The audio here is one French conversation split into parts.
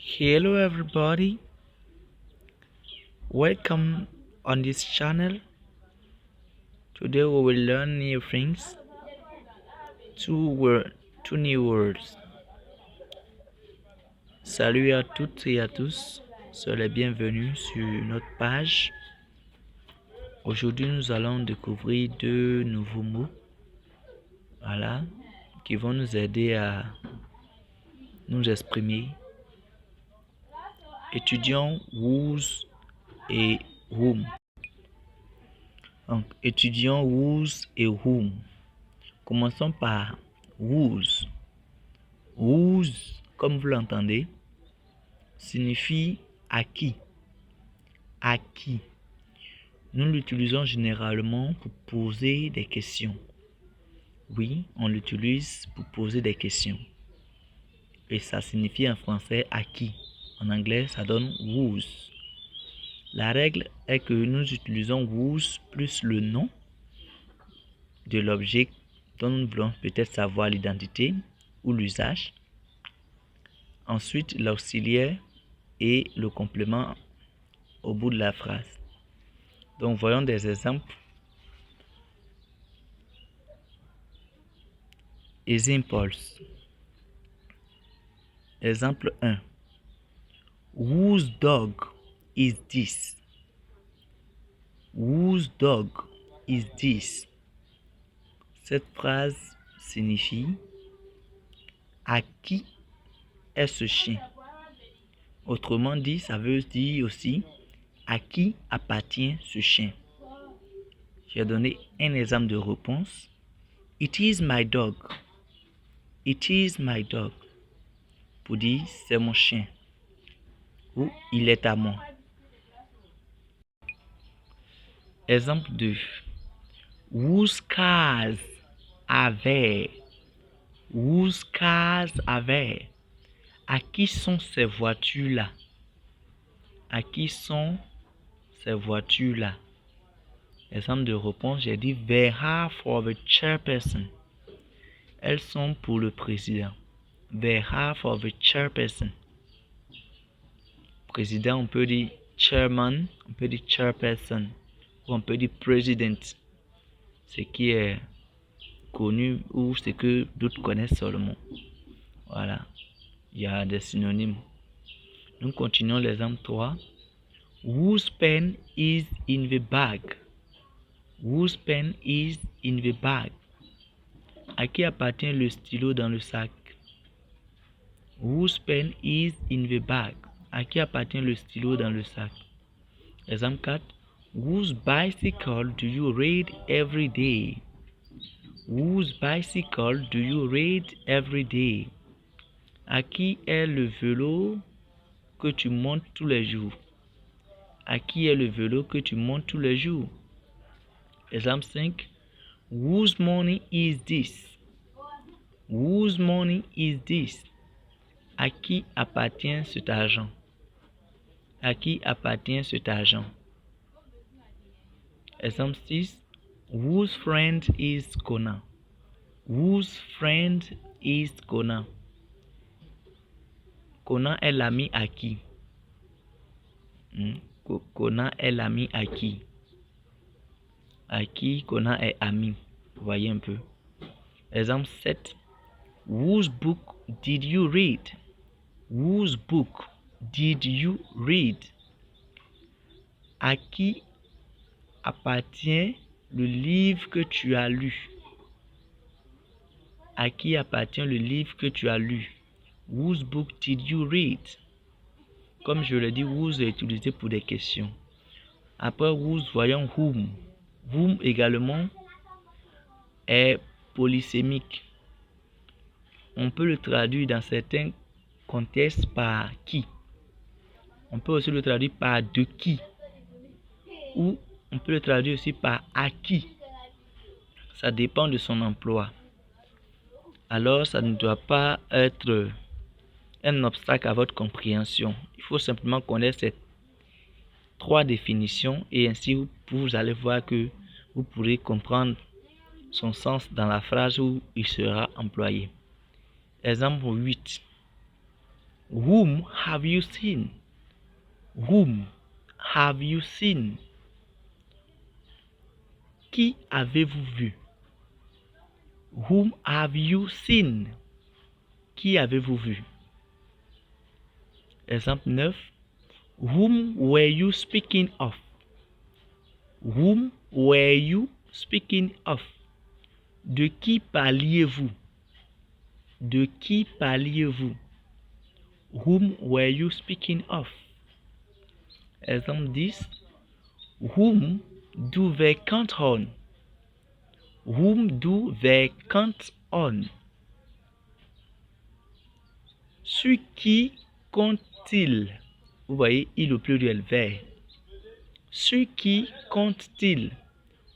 Hello everybody, welcome on this channel. Today we will learn new things, two new words. Salut à toutes et à tous, soyez les bienvenus sur notre page. Aujourd'hui nous allons découvrir deux nouveaux mots, voilà, qui vont nous aider à nous exprimer. Étudions whose et whom. Donc, étudions whose et whom. Commençons par whose. Whose, comme vous l'entendez, signifie à qui. À qui. Nous l'utilisons généralement pour poser des questions. Oui, on l'utilise pour poser des questions. Et ça signifie en français à qui. En anglais, ça donne whose. La règle est que nous utilisons whose plus le nom de l'objet dont nous voulons peut-être savoir l'identité ou l'usage. Ensuite, l'auxiliaire et le complément au bout de la phrase. Donc, voyons des exemples. Examples. Exemple 1. Whose dog is this? Whose dog is this? Cette phrase signifie à qui est ce chien? Autrement dit, ça veut dire aussi à qui appartient ce chien. J'ai donné un exemple de réponse. It is my dog. It is my dog. Pour dire c'est mon chien. Ou il est à moi. Exemple 2. Whose cars are there? Whose cars are there? À qui sont ces voitures-là? À qui sont ces voitures-là? Exemple de réponse, j'ai dit they are for the chairperson. Elles sont pour le président. They are for the chairperson. Président, on peut dire chairman, on peut dire chairperson, ou on peut dire president. Ce qui est connu ou ce que d'autres connaissent seulement. Voilà, il y a des synonymes. Nous continuons l'exemple 3. Whose pen is in the bag? Whose pen is in the bag? À qui appartient le stylo dans le sac? Whose pen is in the bag? À qui appartient le stylo dans le sac? Exemple 4. Whose bicycle do you ride every day? Whose bicycle do you ride every day? À qui est le vélo que tu montes tous les jours? À qui est le vélo que tu montes tous les jours? Exemple 5. Whose money is this? Whose money is this? À qui appartient cet argent? À qui appartient cet argent? Exemple 6. Whose friend is Conan? Whose friend is Conan? Conan est l'ami à qui? Conan est l'ami à qui? À qui Conan est ami? Vous voyez un peu. Exemple 7. Whose book did you read? Whose book did you read? À qui appartient le livre que tu as lu? À qui appartient le livre que tu as lu? Whose book did you read? Comme je l'ai dit, whose est utilisé pour des questions. Après whose, voyons whom. Whom également est polysémique. On peut le traduire dans certains contextes par qui. On peut aussi le traduire par de qui. Ou on peut le traduire aussi par à qui. Ça dépend de son emploi. Alors, ça ne doit pas être un obstacle à votre compréhension. Il faut simplement connaître ces 3 définitions et ainsi vous allez voir que vous pourrez comprendre son sens dans la phrase où il sera employé. Exemple 8. Whom have you seen? Whom have you seen? Qui avez-vous vu? Whom have you seen? Qui avez-vous vu? Exemple 9. Whom were you speaking of? Whom were you speaking of? De qui parliez-vous? De qui parliez-vous? Whom were you speaking of? Exemple 10. Whom do they count on? Whom do they count on? Sur qui compte-t-il? Vous voyez, il au pluriel vers. Sur qui compte-t-il?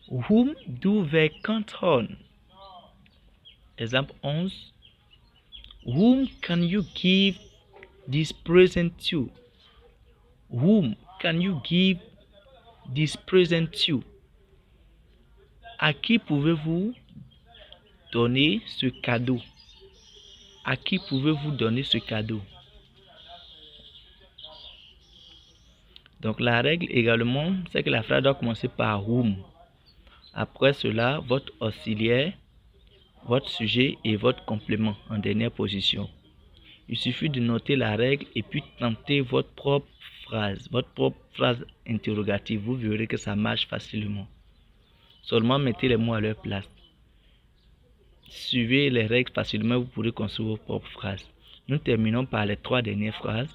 Whom do they count on? Exemple 11. Whom can you give this present to? Whom can you give this present to? À qui pouvez-vous donner ce cadeau? À qui pouvez-vous donner ce cadeau? Donc la règle également, c'est que la phrase doit commencer par whom. Après cela, votre auxiliaire, votre sujet et votre complément en dernière position. Il suffit de noter la règle et puis tenter votre propre phrase interrogative. Vous verrez que ça marche facilement. Seulement mettez les mots à leur place. Suivez les règles facilement, vous pourrez construire vos propres phrases. Nous terminons par les 3 dernières phrases.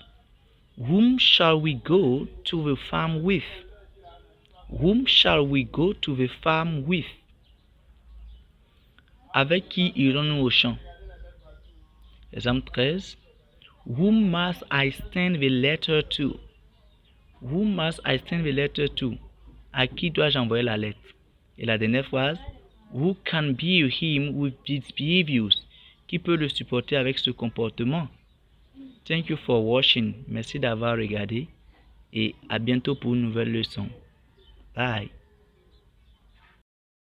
Whom shall we go to the farm with? Whom shall we go to the farm with? Avec qui irons-nous au champ? Exemple 13. Whom must I send the letter to? Whom must I send the letter to? À qui dois-je envoyer la lettre? Et la dernière phrase. Who can bear him with these behaviors? Qui peut le supporter avec ce comportement? Thank you for watching. Merci d'avoir regardé et à bientôt pour une nouvelle leçon. Bye.